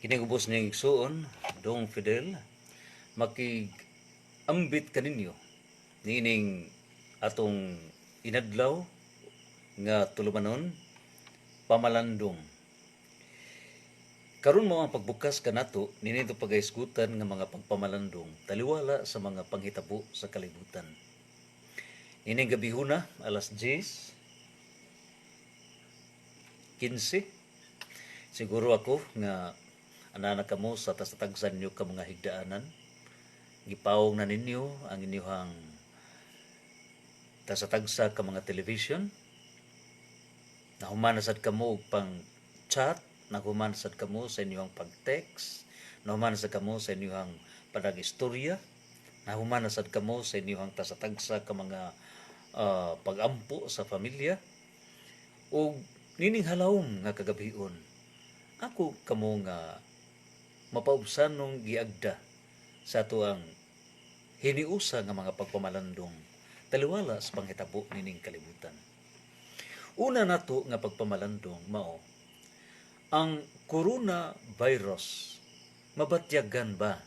Kinigubos ning suon, Dong Fidel, ambit kaninyo nining atong inadlaw nga tulumanon pamalandong. Karon mo ang pagbukas kanato ninito pagaisgutan nga mga pagpamalandong taliwala sa mga panghitabo sa kalibutan. Nining gabihuna alas 10:15 siguro ako nga anana kamo sa tasatagsan nyo ka mga higdaanan. Gipawong na ninyo ang inyong tasatagsa ka mga television. Nahumanasad kamo og pang chat, nahumanasad kamo sa inyong pag-text, nahumanasad kamo sa inyong panag-istorya, nahumanasad kamo sa inyong tasatagsa ka mga pag-ampo sa pamilya. O nining halawom nga kagabion, ako kamo nga mapaubsanong giagda sa ato ang hiniusa nga mga pagpamalandong taliwala sa panghitabo nining kalibutan. Una nato nga pagpamalandong mao ang coronavirus mabatyagan ba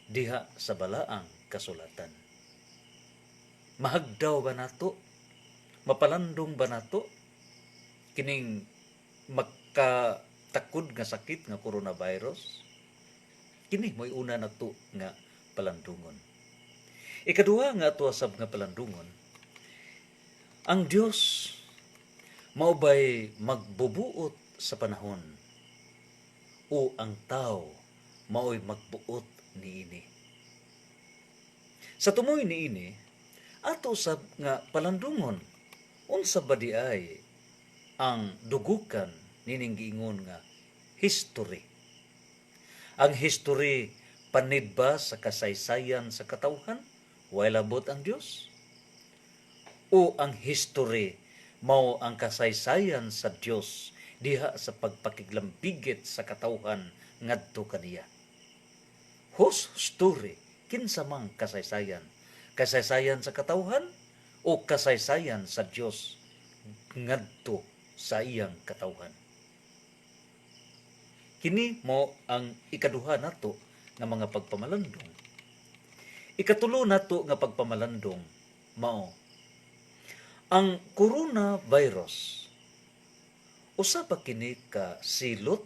diha sa balaang kasulatan? Mahagdaw ba nato? Mapalandong ba nato kining makatakod nga sakit nga coronavirus? Kini mo'y una nato nga palandungon. Ikaduha nga ato asab nga palandungon, ang Dios maubay magbubuot sa panahon o ang tao mao'y magbuot niini. Sa tumoy niini, ato sab nga palandungon, unsa ba di ay ang dugukan nining giingon nga history. Ang history panid ba sa kasaysayan sa katawhan? Way labot ang Dios? O ang history mao ang kasaysayan sa Dios diha sa pagpakiglambigit sa katawhan ngadto kaniya? Whose story? Kinsa mang kasaysayan? Kasaysayan sa katawhan o kasaysayan sa Dios ngadto sa iyang katawhan? Kini mo ang ikaduha nato nga mga pagpamalandong. Ikatulo nato nga pagpamalandong mao ang coronavirus. Usa pa kini ka silot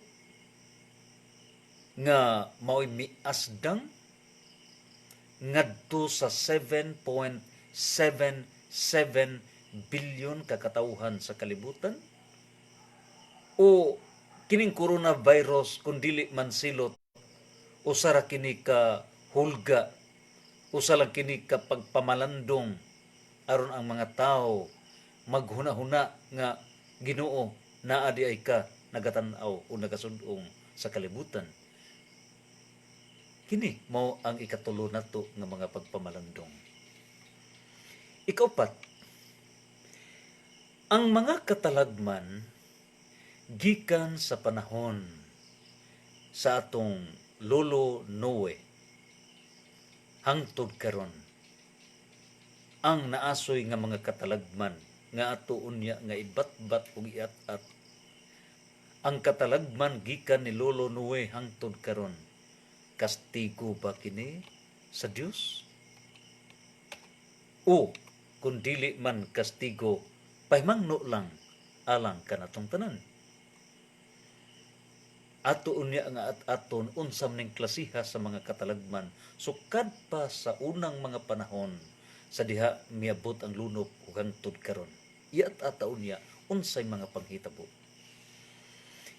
nga mao'y miasdang ngadto sa 7.77 bilyon ka katawhan sa kalibutan? O kining coronavirus kung dili man silot, usa ra kini ka hulga, usa lang kini ka pagpamalandong aron ang mga tao maghuna-huna nga Ginoo naa di ay ka nagatan-aw o nagasud-ong sa kalibutan. Kini mao ang ikatulo nato nga mga pagpamalandong. Ikaupat, ang mga katalagman gikan sa panahon sa atong lolo Noe hangtod karon, ang naasoy nga mga katalagman nga ato unya nga ibatbat ug iat-at, ang katalagman gikan ni lolo Noe hangtod karon, kastigo ba kini sa Dios? O kung dili man kastigo, pahimangno lang alang kanatong tanan. Ato unya nga at-aton unsam ning klasiha sa mga katalagman sukad pa sa unang mga panahon sa diha miabot ang lunop ug hangtod karon. Iat-ata unya unsay mga panghitabo.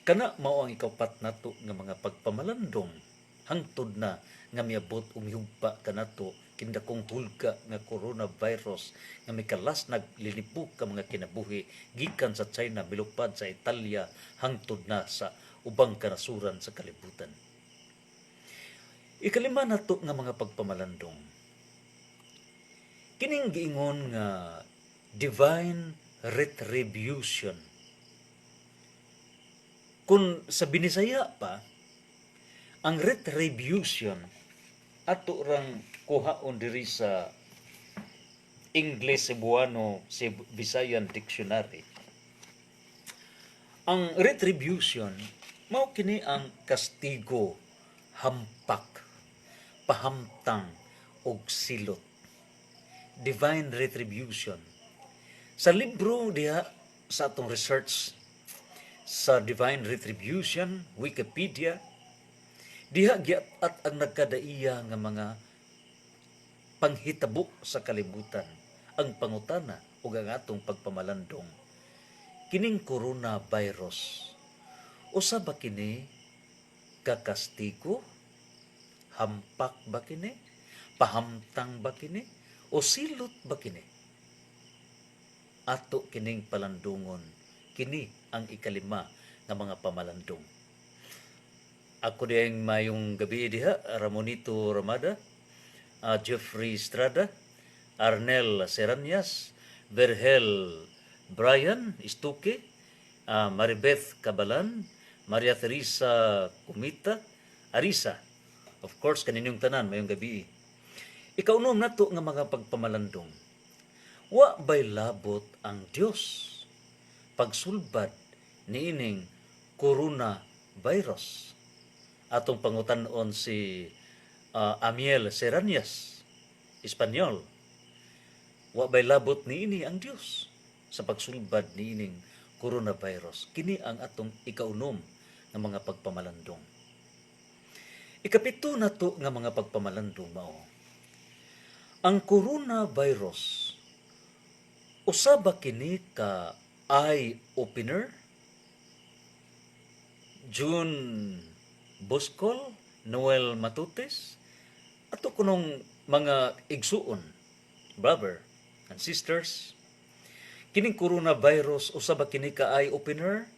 Kana mao ang ikaupat nato nga mga pagpamalandong hangtod na nga miabot umihugpa kanato kindakong hulga nga coronavirus nga mikalas naglilipok ka mga kinabuhi gikan sa China milupad sa Italia hangtod na sa ubang kanasuran sa kalibutan. Ikalima nato nga mga pagpamalandong, kining giingon nga divine retribution. Kung sa Binisaya pa, ang retribution ato rang kuhaon diri sa English Cebuano Visayan Dictionary. Ang retribution Mao kini ang kastigo, hampak, pahamtang ug silot, divine retribution. Sa libro diha sa atong research sa divine retribution, Wikipedia, diha giat ang nagkadaiya nga mga panghitabo sa kalibutan, ang pangutana ug ang atong pagpamalandong. Kining coronavirus, usa ba kini kakastigo? Hampak ba kini? Pahamtang ba kini? O silot ba kini? Ato kining palandungon, kini ang ikalima nga mga pamalandong. Ako diyang mayong gabi diha, Ramonito Ramada, Jeffrey Estrada, Arnel Seranyas, Vergel Brian Istuque, Maribeth Cabalan, Maria Teresa Kumita, Arisa. Of course, kaninyong tanan, mayong gabi. Ikaunom na to nga mga pagpamalandong. Wa bay labot ang Dios pagsulbad niining coronavirus. Atong pangutan-on si Amiel Seranyas, Espanyol. Wa bay labot niini ang Dios sa pagsulbad niining coronavirus. Kini ang atong ikaunom nga mga pagpamalandong. Ikapito na to nga mga pagpamalandong mao. Ang coronavirus, usa ba kini ka eye opener? June Boscol, Noel Matutes, ato kunong mga igsuon, brother and sisters, kining coronavirus usa ba kini ka eye opener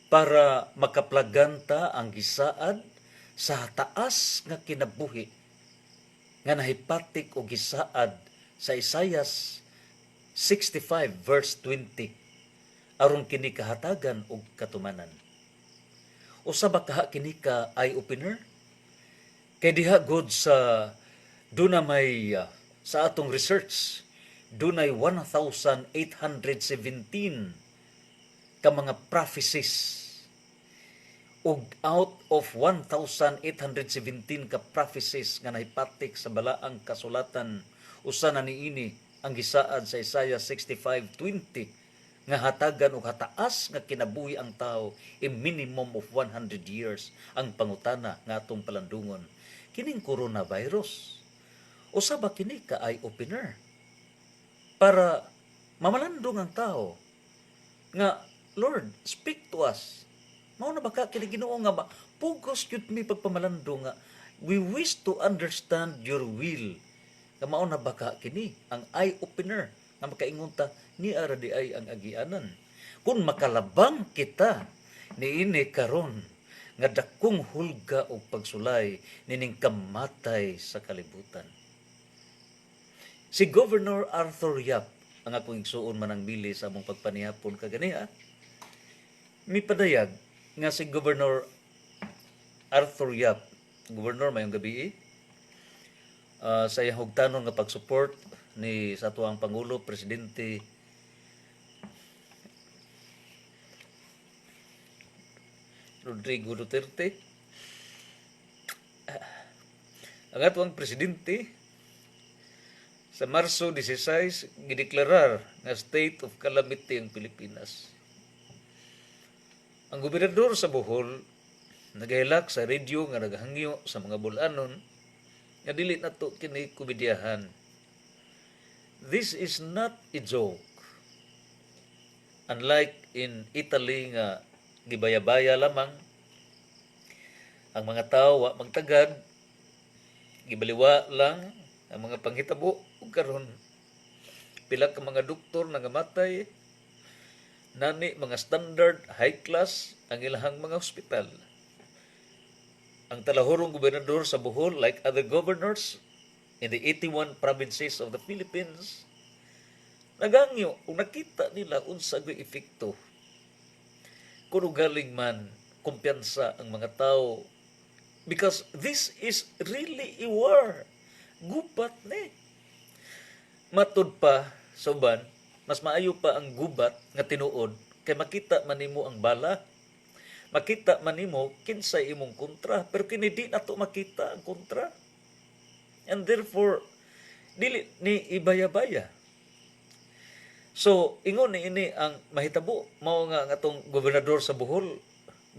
para makaplaganta ang gisaad sa taas nga kinabuhi nga nahipatik o gisaad sa Isaias 65 verse 20 aron kini kahatagan og katumanan. Usa ba kaha kini ka eye opener? Kay diha god sa dunay sa atong research dunay 1,817 ka mga prophecies. Ug out of 1,817 ka prophecies nga nahipatik sa balaang kasulatan, usa na niini ang gisaad sa Isaiah 65:20 nga hatagan og hataas nga kinabuhi ang tao in minimum of 100 years. Ang pangutana nga atong palandungon, kining coronavirus, usa ba kini ka eye opener para mamalandong ang tao nga, Lord, speak to us. Mao na baka kini Ginoo nga pugos gyud mi pagpamalandong nga we wish to understand your will. Nga mao na baka kini ang eye opener nga makaingon ta ni ara di ay ang agianan. Kung makalabang kita niini karon nga dakong hulga og pagsulay nining kamatay sa kalibutan. Si Governor Arthur Yap, ang akong igsuon manang mili sa among pagpanihapon kaganiha, mipadayag nga si Governor Arthur Yap, Governor mayong gabi, sa iyang hugtanon nga pag-support ni sa tuang Pangulo, Presidente Rodrigo Duterte. Ang atuang presidente sa Marso 16 gideklarar nga state of calamity ang Pilipinas. Ang gobernador sa Bohol nagahilak sa radio nga naghangyo sa mga bulanon nga dili nato kini komedyahan. This is not a joke. Unlike in Italy nga gibaya-baya lamang ang mga tao wa magtagad, gibaliwa lang ang mga panghitabo ug karon pila ka mga doktor nangamatay, nani mga standard high class ang ilahang mga ospital. Ang talahurong gobernador sa Bohol, like other governors in the 81 provinces of the Philippines, nagangyo kung nakita nila unsa gyud epekto kung galing man kumpiyansa ang mga tao, because this is really a war. Gubat ni. Matud pa sa uban, mas maayo pa ang gubat nga tinuod kay makita man nimo ang bala. makita man nimo kinsay imong kontra, pero kini di nato makita ang kontra. And therefore dili ni ibaya-baya. So ingon ni ini ang mahitabo mao nga atong gobernador sa Bohol,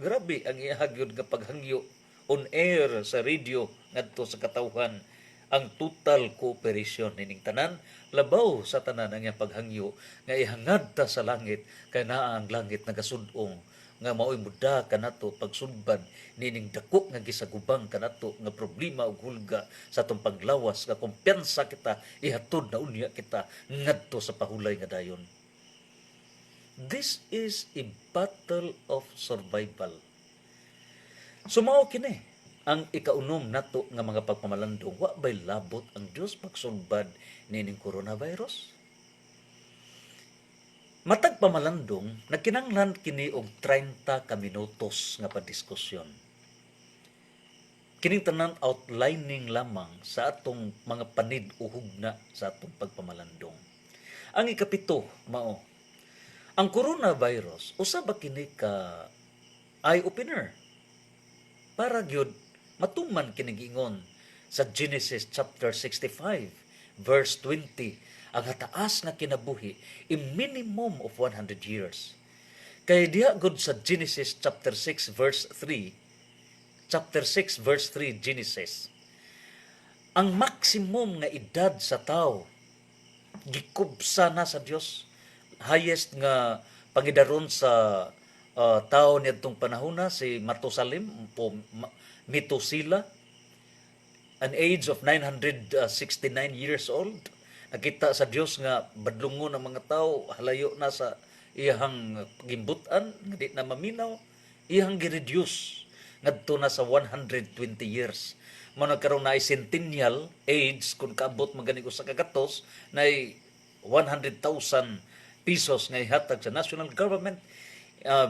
grabe ang ihagyod nga paghangyo on air sa radio ngadto sa katawhan ang total cooperation nining tanan, labaw sa tanan ang iyang paghangyo nga ihangad ta sa langit kay naa ang langit nagasud-ong nga mao'y muda kanato pagsudban nining dako nga gisagubang kanato nga problema ug hulga sa atong paglawas nga kumpiyansa kita ihatod na unya kita ngadto sa pahulay nga dayon. This is a battle of survival. Sumao kini ang ikaunom nato nga mga pagpamalandong, wa bay labot ang Dios pagsulbad nining coronavirus. Matag pamalandong, nagkinanglan kini og 30 ka minutos nga padiskusyon. Kining tanan outlining lamang sa atong mga panid uhog na sa atong pagpamalandong. Ang ikapito mao, ang coronavirus usa ba kini ka eye opener para gyud matuman kini giingon sa Genesis chapter 65 verse 20, ang hataas nga kinabuhi a minimum of 100 years. Kay diha gud sa Genesis chapter 6 verse 3, chapter 6 verse 3 Genesis, ang maximum nga edad sa tao gikubsa na sa Dios. Highest nga pangidaron sa tao niadtong panahon na si Matusalem o Metusela, an age of 969 years old. Nakita sa Dios nga badlungon ang mga tao, halayo na sa iyang gimbutan, nga di na maminaw, iyang gireduce ngadto na sa 120 years. Mao nagkaroon na ay centennial age kung kaabot magani ko sa kagatos na 100,000 pesos nga ihatag sa national government,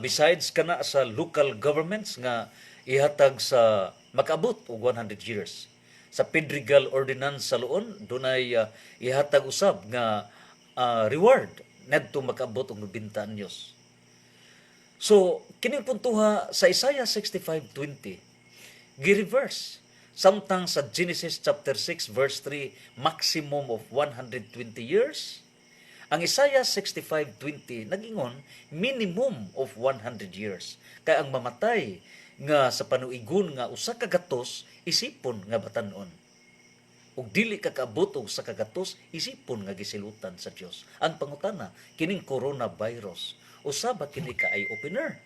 besides kana sa local governments nga ihatag sa makaabot og 100 years. Sa Pedregal Ordinance sa Luon dunay ihatag usab nga reward ngadto makaabot og 90 anyos. So kining puntuha sa Isaiah 65:20 gi-reverse samtang sa Genesis chapter 6 verse 3 maximum of 120 years. Ang Isaiah 65:20 nagingon minimum of 100 years. Kay ang mamatay nga sa panuigon nga usa ka gatos isipon nga batan-on. Ug dili ka kaabot og sa kagatos isipon nga gisilutan sa Dios. Ang pangutana kining coronavirus usa ba kini ka eye opener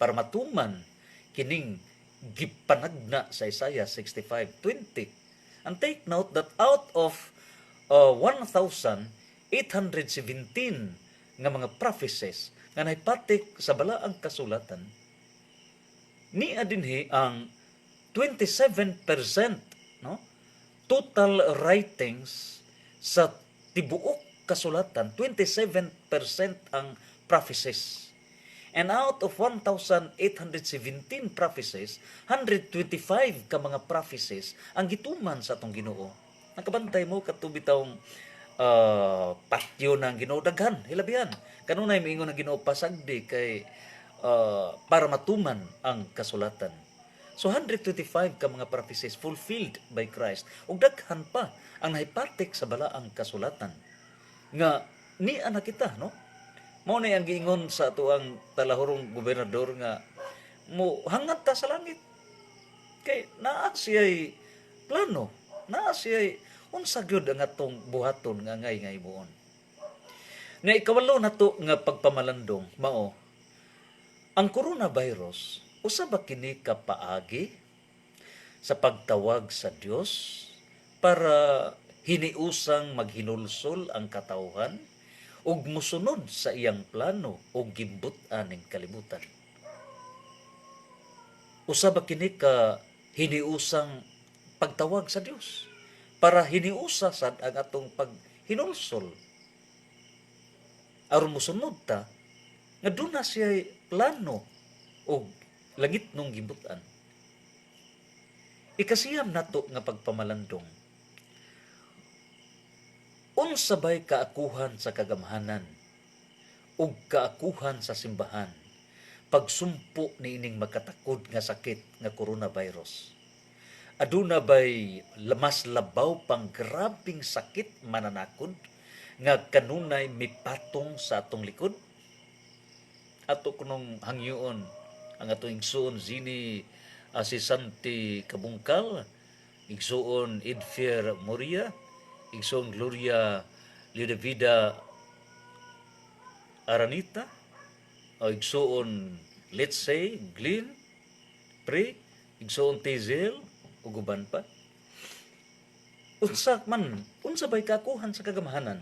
para matuman kining gipanagna sa Isaiah 65:20. And take note that out of 1,817 nga mga prophecies nga nahipatik sa balaang kasulatan, ni adinhi ang 27%, no, total writings sa tibuok kasulatan, 27% ang prophecies. And out of 1,817 prophecies, 125 ka mga prophecies ang gituman sa atong Ginoo. Nakabantay mo katubitawng patyo ng Ginoo daghan, hilabihan. Kanunay miingon ng Ginoo pasagdi kay para matuman ang kasulatan. So 125 ka mga prophecies fulfilled by Christ. Ug daghan pa ang nahipatik sa balaang kasulatan. Nga ni ana kita, no? Mao na ang giingon sa ato ang talahurong gobernador nga mo hangad ta sa langit. Kay naa siya'y plano, naa siya'y unsa gyud ang atong buhaton nga ngay buon. Nga ikawalo nato nga pagpamalandong mao ang coronavirus, usa ba kini kapaagi sa pagtawag sa Dios para hiniusang maghinulsol ang katawhan ug musunod sa iyang plano ug gimbutan ning kalibutan? Usa ba kini ka hiniusang pagtawag sa Dios para hiniusa sad ang atong paghinulsol aron musunod ta nga duna siya plano o langit nung gibutan. Ikasiyam nato nga pagpamalandong, unsa bay kaakuhan sa kagamhanan ug kaakuhan sa simbahan pagsumpo niining makatakod nga sakit nga coronavirus. Aduna bay mas labaw pang grabing sakit mananakod nga kanunay mipatong sa atong likod? Ato kunong hangyoon ang atong igsoon Zini Asisanti Kabungkal, igsoon Edfer Moria, igsoon Gloria Liudevida Aranita, o igsoon let's say Glenn Pre, igsoon Tezel, ug uban pa. Unsa bay kakuhan sa kagamahanan?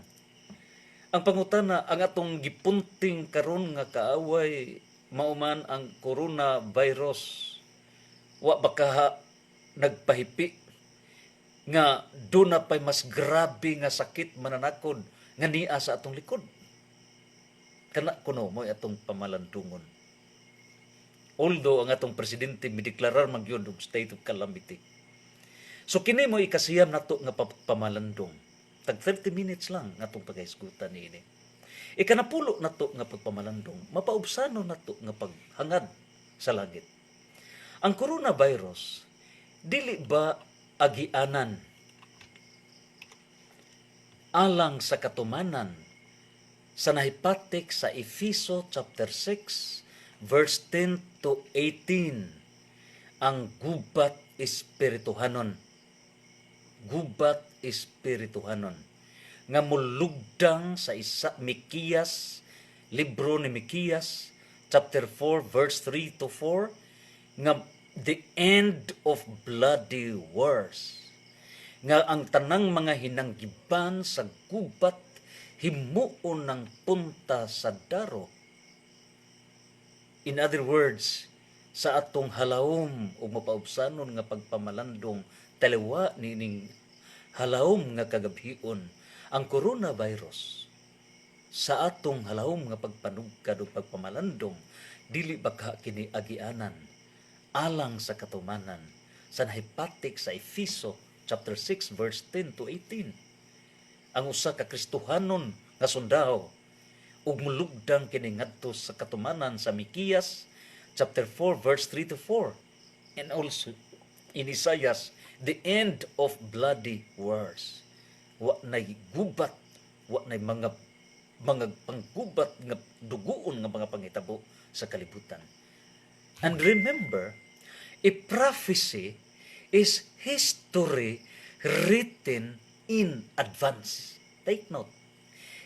Ang pangutana, ang atong gipunting karon nga kaaway mauman ang coronavirus. Wa baka nagpahipi nga doon na pa'y mas grabe nga sakit mananakod nga niya sa atong likod. Kana kuno mo atong pamalandungon. Although ang atong presidente mideklarar magyud og state of calamity. So kini mo ikasiyam nato nga pamalandong. Tag 30 minutes lang nga itong pagkahisgutan niini. Ikanapulo na to nga pagpamalandong, mapaubsano na to nga paghangad sa langit. Ang coronavirus, dili ba agianan alang sa katumanan sa nahipatik sa Efeso chapter 6, verse 10 to 18, ang gubat espirituhanon. Gubat espirituhanon nga mulugdang sa Mikiyas, libro ni Mikiyas chapter 4 verse 3 to 4, nga the end of bloody wars, nga ang tanang mga hinanggiban sa gubat himuon ng punta sa daro. In other words, sa atong halawom o mapaubsanon nga pagpamalandong taliwa nining halawom nga kagabhion, ang coronavirus sa atong halawom nga pagpanugkad o pagpamalandong dili baka kini agianan alang sa katumanan sa nahipatik sa Efeso chapter 6 verse 10 to 18. Ang usa ka Kristohanon nga sundao ug mulugdang kini ngadto sa katumanan sa Mikiyas chapter 4 verse 3 to 4, and also in Isaiah the end of bloody wars. Wa nay gubat, wa nay mga panggubat nga duguon nga mga pangitabo sa kalibutan. And remember, a prophecy is history written in advance. Take note.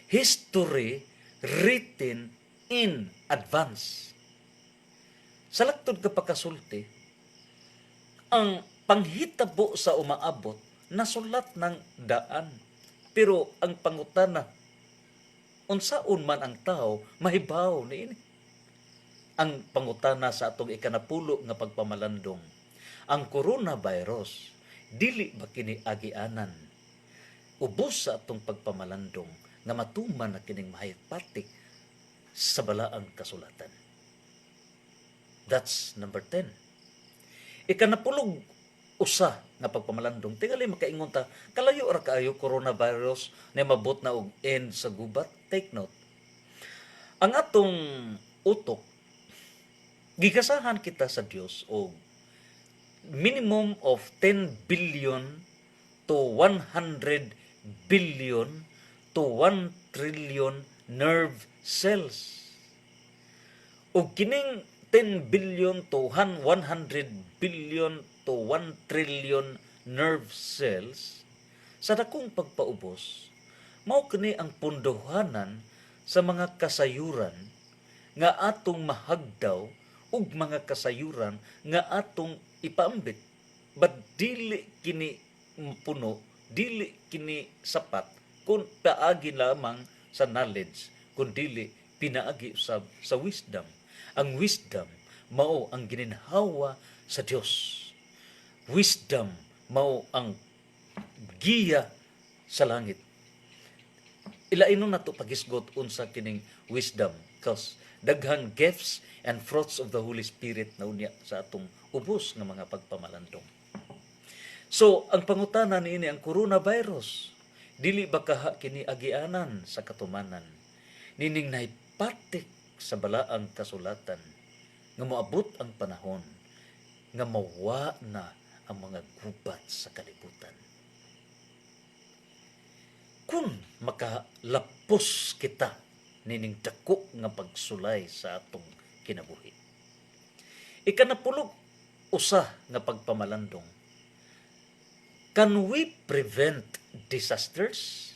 History written in advance. Sa laktod ka pagkasulti, ang panghitabo sa umaabot nasulat ng daan. Pero ang pangutana, unsaon man ang tao mahibaw niini. Ang pangutana sa atong ikanapulo nga pagpamalandong, ang coronavirus dili ba kini agianan ubos sa atong pagpamalandong nga matuman na kining mahipatik sa balaang kasulatan. That's number 10. Ikanapulog usa nga pagpamalandong, tingali makaingon ta, kalayo ra kaayo coronavirus na mabot na og end sa gubat. Take note. Ang atong utok, gigasahan kita sa Dios og minimum of 10 billion to 100 billion to 1 trillion nerve cells. Og kining 10 billion to 100 billion to 1 trillion nerve cells sa dakong pagpaubos, mao kini ang pundohanan sa mga kasayuran nga atong mahagdaw ug mga kasayuran nga atong ipaambit. But dili kini puno, dili kini sapat kung paagi lamang sa knowledge, kung dili pinaagi sa wisdom. Ang wisdom mao ang gininhawa sa Dios. Wisdom mao ang giya sa langit. Ilaino na to pagisgot unsa kining wisdom, because daghang gifts and fruits of the Holy Spirit na unya sa atong ubos nga mga pagpamalandong. So, ang pangutana niini, ang coronavirus, dili ba kaha kini agianan sa katumanan? Nining nahipatik sa balaang kasulatan nga moabot ang panahon nga mawa na ang mga gubat sa kalibutan. Kung makalapos kita nining dako nga pagsulay sa atong kinabuhi. Ikanapulog usa nga pagpamalandong. Can we prevent disasters?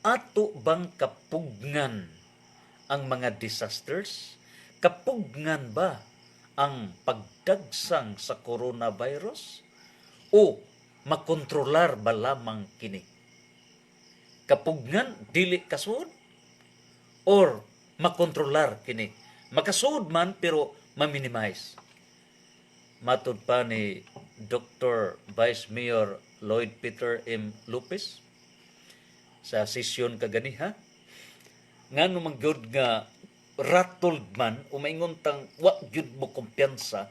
Ato bang kapugngan ang mga disasters? Kapugngan ba ang pagdagsang sa coronavirus? O makontrolar ba lamang kini? Kapugngan dili kasud or makontrolar kini? Makasud man pero ma-minimize. Matud pa ni Dr. Vice Mayor Lloyd Peter M. Lopez sa sesyon kaganiha, nga naman gyud nga rattled man o maingon tang wa gyud mo kumpiyansa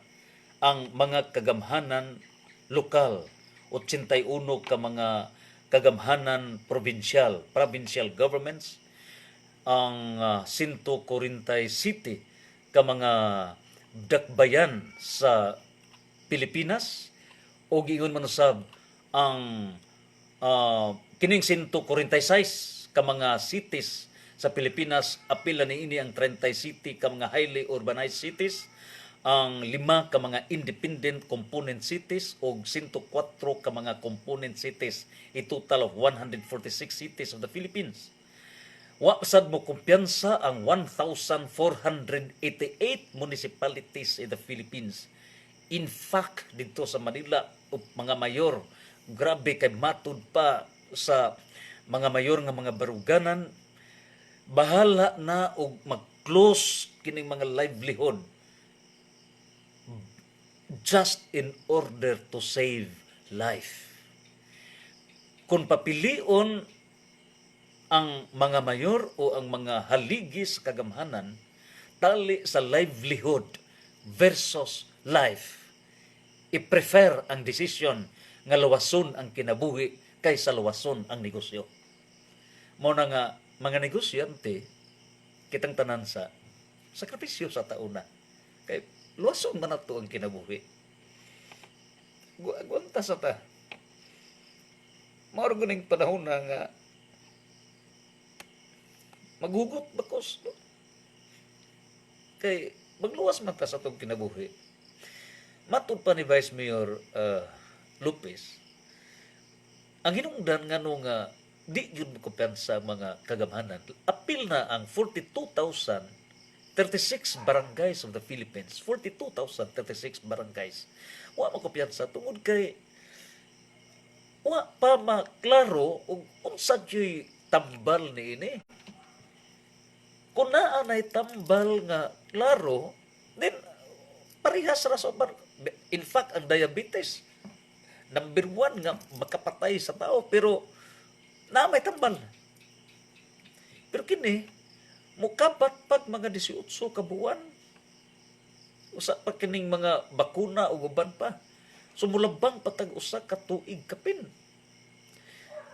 ang mga kagamhanan lokal, 81 ka mga kagamhanan provincial governments, ang 140 city ka mga dakbayan sa Pilipinas, o giingon man usab ang kining 146 ka mga cities sa Pilipinas, apila ni ini ang 30 city ka mga highly urbanized cities, ang 5 ka mga independent component cities o 104 ka mga component cities, a total of 146 cities of the Philippines. Wa sad mo kumpiyansa ang 1,488 municipalities in the Philippines. In fact, dito sa Manila, mga mayor, grabe kay matud pa sa mga mayor nga mga baruganan, bahala na og mag-close kining mga livelihood just in order to save life. Kung papilion ang mga mayor o ang mga haligis kagamhanan tali sa livelihood versus life, i-prefer ang desisyon nga lawason ang kinabuhi kaysa lawason ang negosyo. Mo na nga mga negosyante kitang tanan sa sakripisyo sa tauna kay lawason man nato ang kinabuhi. Guanta sa ta maor guning panahon na nga maghugot bakos, no? Kay magluwas man ta sa itong kinabuhi. Matud pa ni Vice Mayor Lopez, ang hinungdan nga nung di yun kumpiyansa mga kagamhanan, apil na ang 42,036 barangays of the Philippines. 42,036 barangays. Wa makumpiyansa tungod kay wa pa maklaro ug unsa gyoy tambal ni ini. Kung naa na'y tambal nga klaro, then parihas ra sa in fact ang diabetes number 1 nga makapatay sa tao, pero naa may tambal. Pero kini mukapat pag mga 18 ka buwan, usa pa kining mga bakuna o uban pa, sumulabang patag usa ka tuig kapin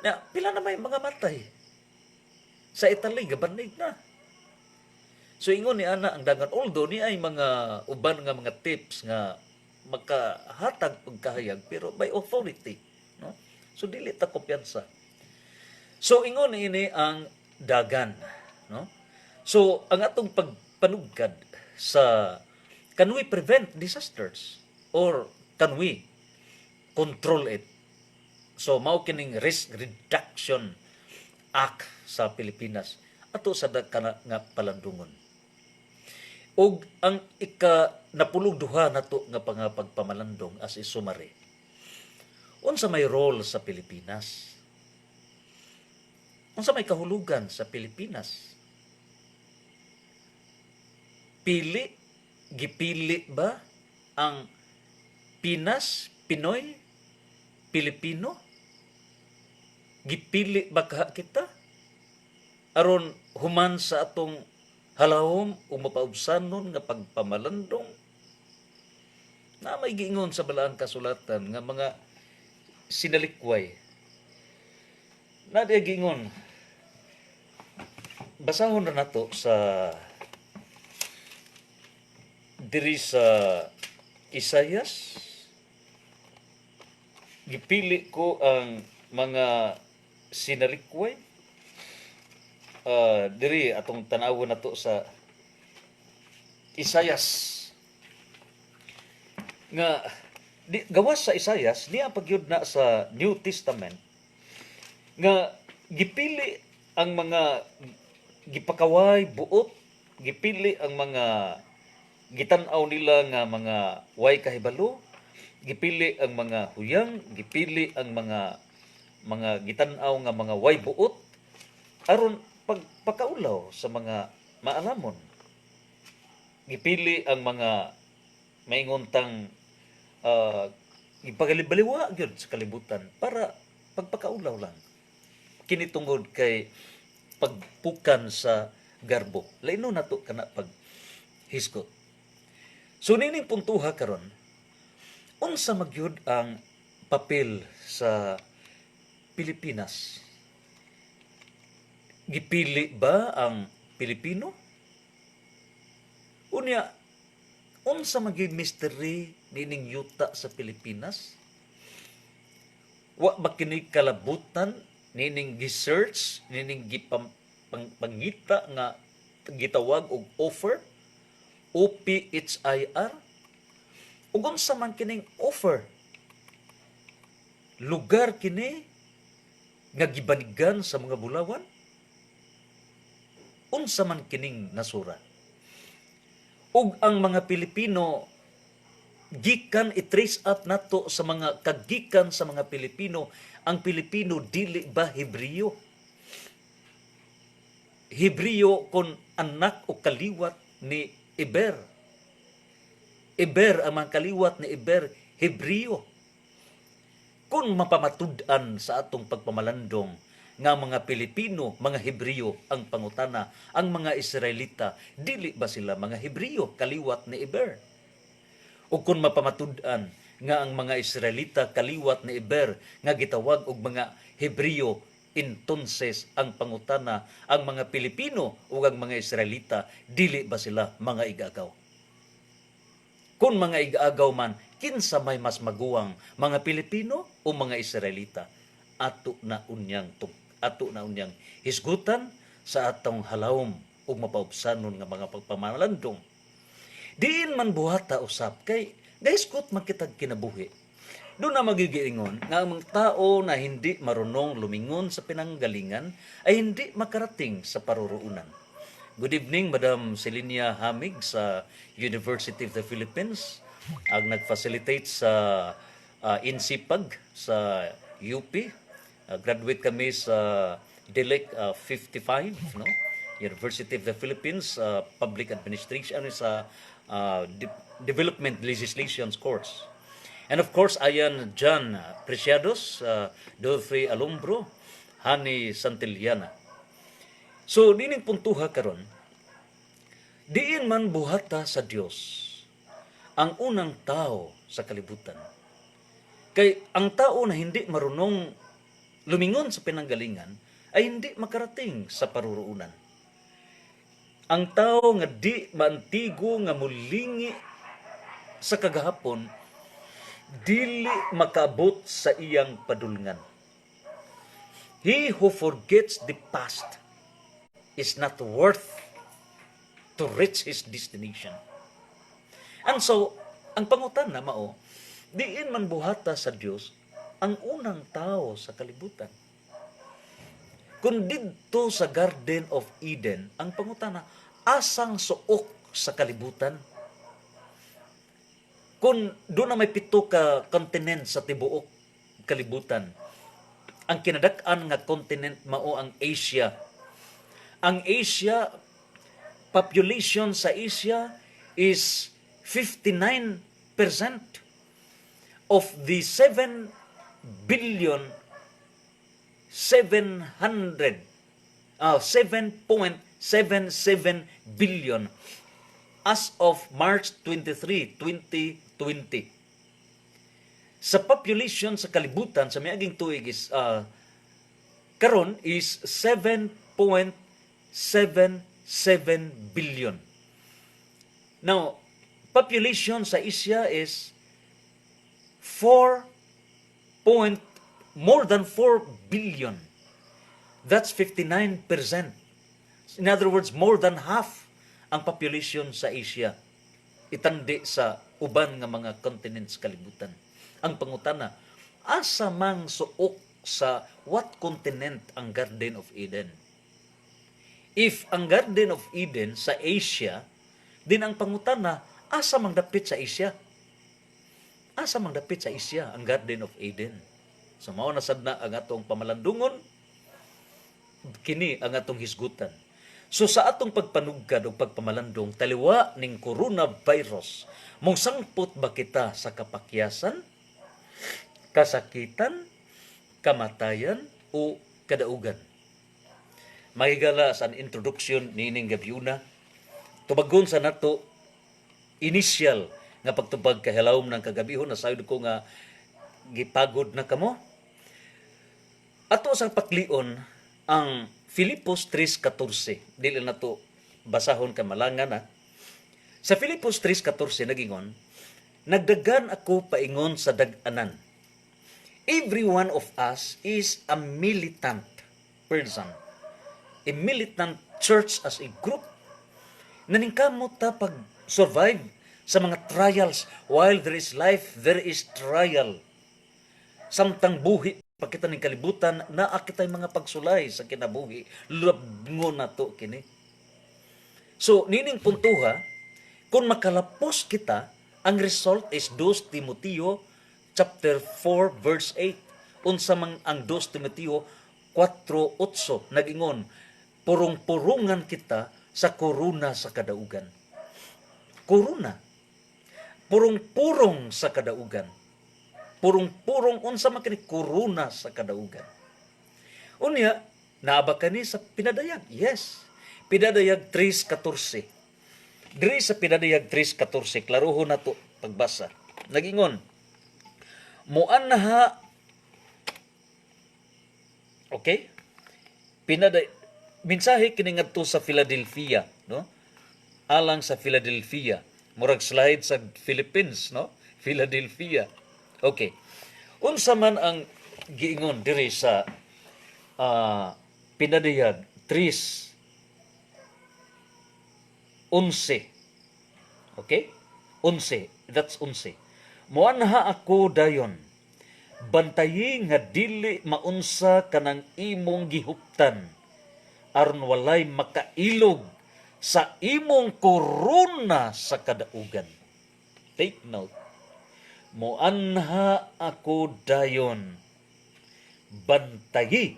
na pila na may mga matay sa Italy gabanig na. So ingon ni ana ang dagan, although ni ay mga uban nga mga tips nga makahatag pagkahayag pero by authority, no? So dili ta kumpiyansa. So ingon ini ang dagan, no? So ang atong pagpanugkad sa can we prevent disasters or can we control it? So mao kining Risk Reduction Act sa Pilipinas ato sa kana nga palandungon. Og ang napulog duha nato nga pagpamalandong as isumari. Unsa may role sa Pilipinas? Unsa may kahulugan sa Pilipinas? Gipili ba ang Pinas, Pinoy, Pilipino? Gipili ba kita? Aron human sa atong halawom o mapaubsanon nga pagpamalandong na may giingon sa balaang kasulatan nga mga sinalikway. Na di giingon, basahon na nato sa diri sa Isayas, gipili ko ang mga sinalikway diri atong tanawon nato sa Isayas nga gawas sa Isayas niya pagyud na sa New Testament nga gipili ang mga gipakaway buot, gipili ang mga gitan-aw nila nga mga way kahibalo, gipili ang mga huyang, gipili ang mga gitan-aw nga mga way buot aron pagpakaulaw sa mga maalamon. Gipili ang mga maingontang ipagalibaliwa gyud sa kalibutan para pagpakaulaw lang. Kini tungod kay pagpukan sa garbo. Laino nato kana pag hiskot. So nining puntuha karon, unsa magyud ang papel sa Pilipinas? Gipili ba ang Pilipino? Unya, unsa magyud mystery nining yuta sa Pilipinas? Wa ba kini kalabutan nining gi-search, nining pangita nga gitawag og offer? OPHIR? Ug unsa man kining offer? Lugar kini nga gibanigan sa mga bulawan? Unsa man kining nasura? Ug ang mga Pilipino gikan i-trace up nato sa mga kagikan sa mga Pilipino, ang Pilipino dili ba Hebreo? Hebreo kon anak o kaliwat ni Iber. Iber, ang mga kaliwat ni Iber, Hebreo. Kung mapamatud-an sa atong pagpamalandong nga mga Pilipino, mga Hebreo ang pangutana, ang mga Israelita, dili ba sila mga Hebreo, kaliwat ni Iber? O kung mapamatud-an nga ang mga Israelita, kaliwat ni Iber, nga gitawag og mga Hebreo, entonces ang pangutana, ang mga Pilipino o ang mga Israelita, dili ba sila mga igagaw? Kung mga igagaw man, kinsa may mas maguwang, mga Pilipino o mga Israelita? Ato na unyang hisgutan sa atong halawom ug mapaubsanon nga mga pagpamalandong. Diin man buhata usap kay gahiskot man kitag kinabuhi. Doon na magigiingon nga ang mga tao na hindi marunong lumingon sa pinanggalingan ay hindi makarating sa paruruunan. Good evening, Madam Celinia Hamig sa University of the Philippines. Ang nag-facilitate sa INSIPAG sa UP. Graduate kami sa DELEC 55, no? University of the Philippines, Public Administration, sa Development Legislations course. And of course, ayan John Preciados, Dolphy Alumbro, Hani Santillana. So, dining puntuha karon, diin man buhata sa Dios ang unang tao sa kalibutan. Kay ang tao na hindi marunong lumingon sa pinanggalingan ay hindi makarating sa paruruunan. Ang tao nga di maantigo nga mulingi sa kagahapon, dili makaabot sa iyang padulngan. He who forgets the past is not worth to reach his destination. And so, ang pangutan na mao, diin man buhata sa Dios ang unang tao sa kalibutan. Kung didto sa Garden of Eden, ang pangutana, asang suok sa kalibutan? Kung doon na may 7 ka kontinent sa tibuok kalibutan, ang kinadak-an nga kontinent mao ang Asia. Ang Asia, population sa Asia is 59% of the 7 billion 7.77 billion as of March 23, 2020. Sa population sa kalibutan sa miaging tuig is karon is 7.77 billion. Now, population sa Asia is 4 point more than 4 billion. That's 59%. In other words, more than half ang population sa Asia itandi sa uban nga mga continents kalibutan. Ang pangutana, asa mang suok sa what continent ang Garden of Eden? If ang Garden of Eden sa Asia, din ang pangutana, asa mang dapit sa Asia? Asa mang dapit sa Asia ang Garden of Eden? So mao na sad na ang atong pamalandungon, kini ang atong hisgutan. So sa atong pagpanugkad o pagpamalandong taliwa ning coronavirus, mong sangpot ba kita sa kapakyasan, kasakitan, kamatayan o kadaugan? Mahigala sa introduction nining gabiuna, tubagon sa nato initial nga pagtubag kahilawom ng kagabihon, nasayod ko nga gipagod na kamo. Ato sang paklion ang Filipos 3:14. Dili na to basahon ka malangan na. Sa Filipos 3:14 nagingon, nagdagan ako paingon sa dag-anan. Every one of us is a militant person. A militant church as a group. Naningkamot ta pag-survive sa mga trials. While there is life, there is trial. Samtang buhi pakita ning kalibutan, naa kitay mga pagsulay sa kinabuhi. Labngo na to kini. So, nining puntuha, kung makalapos kita, ang result is 2 Timoteo chapter 4 verse 8. Unsa man ang 2 Timoteo 4:8 nagingon, purong-purungan kita sa koruna sa kadaugan. Koruna. Purong-purong sa kadaugan. Purong-purong unsa man kini koruna sa kadaugan. Unya, naaba kani sa pinadayag. Yes. Pinadayag 3:14. Diri sa pinadayag 3:14, klaruhon nato pagbasa. Nagingon, muanha, okay? Mensahe kini ngadto sa Philadelphia, no? Alang sa Philadelphia, murag slide sa Philippines, no? Philadelphia. Okay. Unsa man ang giingon diri sa pinadayag 3:11. Okay? 11. That's 11. Muanha ako dayon, bantayi nga dili maunsa kanang imong gihuptan, aron walay makailog sa imong korona sa kadaugan. Take note. Muanha ako dayon, bantayi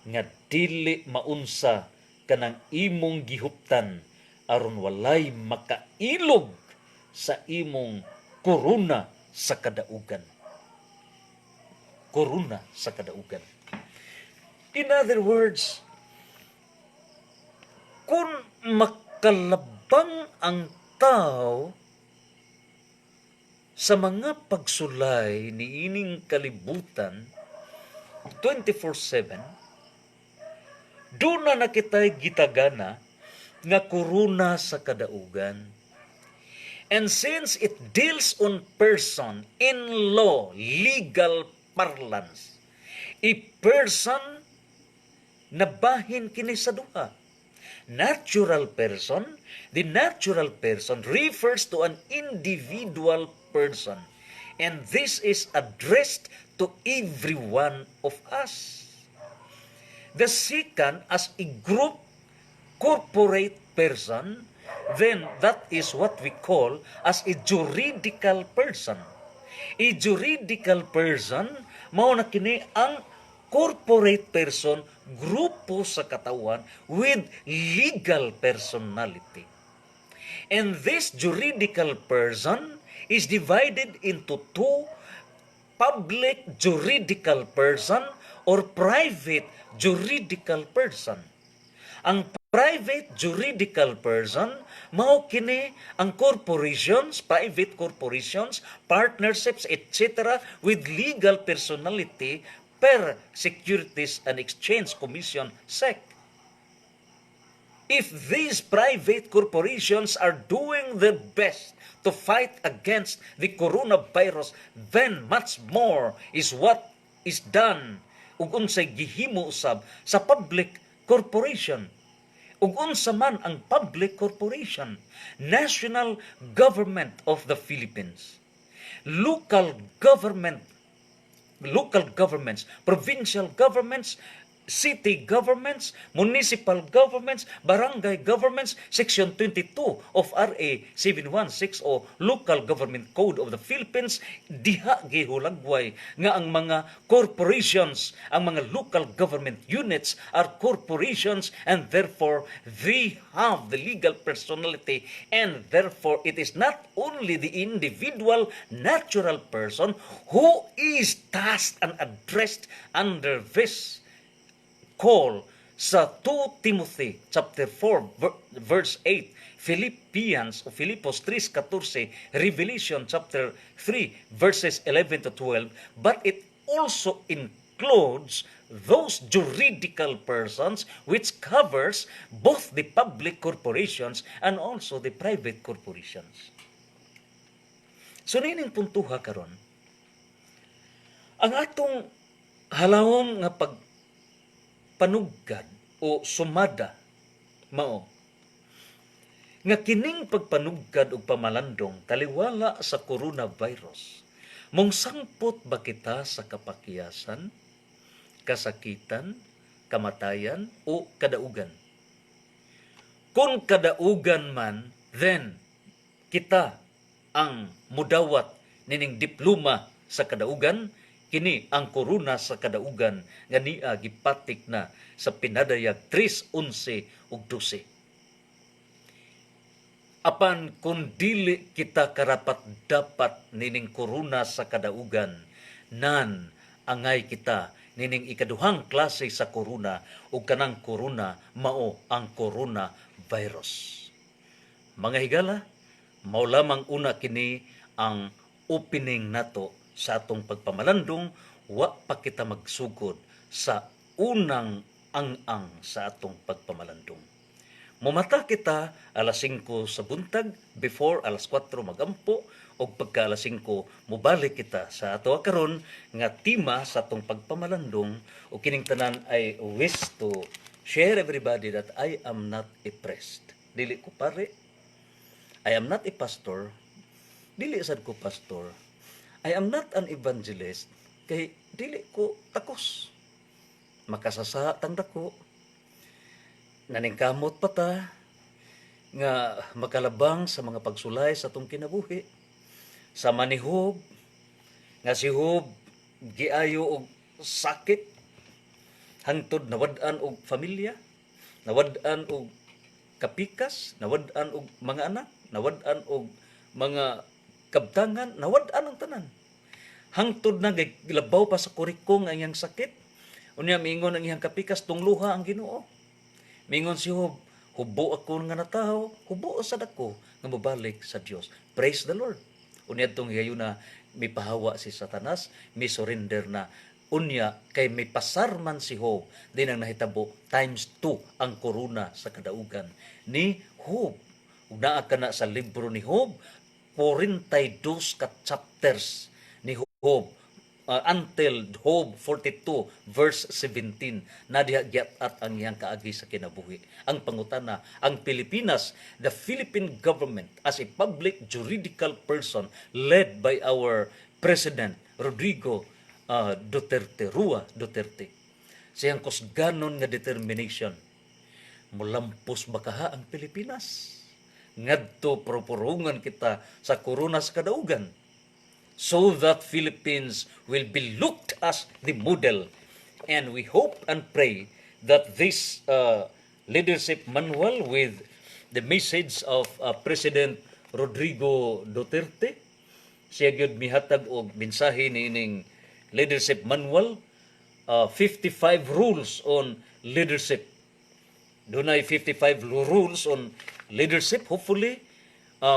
nga dili maunsa kanang imong gihuptan, aron walay makailog sa imong korona sa kadaugan. Korona sa kadaugan. In other words, kung makalabang ang tao sa mga pagsulay ni ining kalibutan 24/7, doon na nakitay gitagana nga korona sa kadaugan. And since it deals on person in law, legal parlance, a person na bahin kini sa duha. Natural person, the natural person refers to an individual person. And this is addressed to every one of us. The second, as a group, corporate person, then that is what we call as a juridical person. A juridical person, mao na kini ang corporate person, grupo sa katawan with legal personality. And this juridical person is divided into two: public juridical person or private juridical person. Ang private juridical person, mao kini ang corporations, private corporations, partnerships, etc. with legal personality per Securities and Exchange Commission, SEC. If these private corporations are doing their best to fight against the coronavirus, then much more is what is done ug unsay gihimo usab sa public corporation. Ug unsa man ang public corporation, national government of the Philippines, local governments, provincial governments, city governments, municipal governments, barangay governments, Section 22 of RA 7160 Local Government Code of the Philippines, diha gihulagway nga ang mga corporations, ang mga local government units are corporations and therefore they have the legal personality, and therefore it is not only the individual natural person who is tasked and addressed under this call sa 2 Timothy chapter 4 verse 8, Philippians o Filipos 3:14, Revelation chapter 3 verses 11 to 12, but it also includes those juridical persons which covers both the public corporations and also the private corporations. So nining puntuha karon, ang atong halawom nga panugkad o sumada mao nga kining pagpanugkad og pamalandong taliwala sa coronavirus, mong sangpot ba kita sa kapakiyasan, kasakitan, kamatayan o kadaugan? Kung kadaugan man, then kita ang mudawat nining diploma sa kadaugan, kini ang korona sa kadaugan nga niya gipatik na sa pinadayag 3:11 ug 12. Apan kung dili kita karapat dapat nining korona sa kadaugan, nan angay kita nining ikaduhang klase sa korona ug kanang korona mao ang corona virus. Mga higala, mao lamang una kini ang opening nato sa atong pagpamalandong, wa pa kita magsugod sa unang ang-ang sa atong pagpamalandong. Mumata kita alas 5 sa buntag, before alas 4 magampo, o pagka alas 5 mubalik kita sa ato karon nga tema sa atong pagpamalandong, o kining tanan I wish to share everybody that I am not a priest. Dili ko pare. I am not a pastor. Dili sad ko pastor. I am not an evangelist, kay dili ko takos. Makasasa tang dako. Naningkamot pa ta nga makalabang sa mga pagsulay sa atong kinabuhi. Sa manihob nga si Hob giayo og sakit, hangtod nawad-an og pamilya, nawad-an og kapikas, nawad-an og mga anak, nawad-an og mga kabtangan, nawad-an ang tanan. Hangtod na gilabaw pa sa kurikong ang iyang sakit. Unya mingon ang iyang kapikas, tungluha ang Ginoo. Mingon si Hob, hubo ako nga nataho, hubo sad ako nga mabalik sa Dios. Praise the Lord. Unya tong gayuna mipahawa si Satanas, mi surrender na. Unya kay may pasarman si Hob, din ang nahitabo times 2 ang korona sa kadaugan ni Hob. Ug naa kana sa libro ni Hob, 42 ka chapters ni Hob until Job 42 verse 17 na diha giat ang iyang kaagi sa kinabuhi. Ang pangutana, ang Pilipinas, the Philippine government as a public juridical person led by our President Rodrigo Duterte, Rua Duterte, siyang kusganon nga determination, mulampos bakaha ang Pilipinas ngadto propurungan kita sa korona sa kadaugan, so that Philippines will be looked as the model. And we hope and pray that this leadership manual with the message of President Rodrigo Duterte, siya gyud mihatag og mensahe niining leadership manual, 55 rules on leadership. Dunay 55 rules on leadership. Hopefully,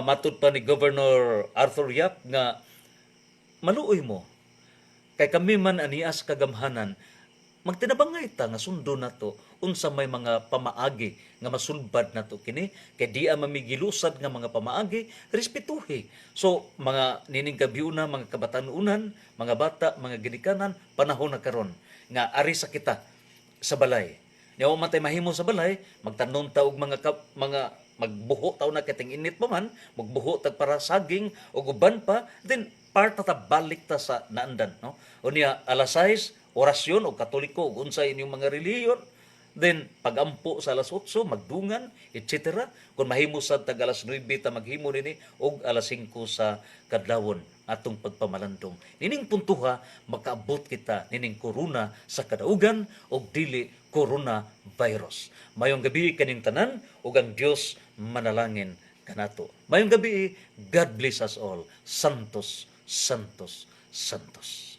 matud pa ni Governor Arthur Yap nga maluoy mo. Kay kami man anias kagamhanan, magtinabangay ta nga sundo nato unsa may mga pamaagi nga masulbad nato kini kay di mamigilusad nga mga pamaagi respetuhi. So mga nining kabiuna, mga kabatanunan, mga bata, mga ginikanan, panahon na karon nga ari sa kita sa balay. Nya man tay mahimo sa balay, magtanom ta og mga magbuho taw na kating init pa man, magbuho tag para saging o uban pa, then part na ta balik ta sa naandan, no? Unya alas 6 orasyon o katoliko ug unsay inyong mga reliyon. Then pagampo sa alas 8 magdungan, etc. Kung mahimo sa tag alas 9 ta maghimo nini og alas 5 sa kadlawon atong pagpamalandong. Nining puntuha makaabot kita nining korona sa kadaugan og dili coronavirus. Mayong gabi kaning tanan ug ang Dios manalangin kanato. Mayong gabi, God bless us all. Santos, Santos, Santos.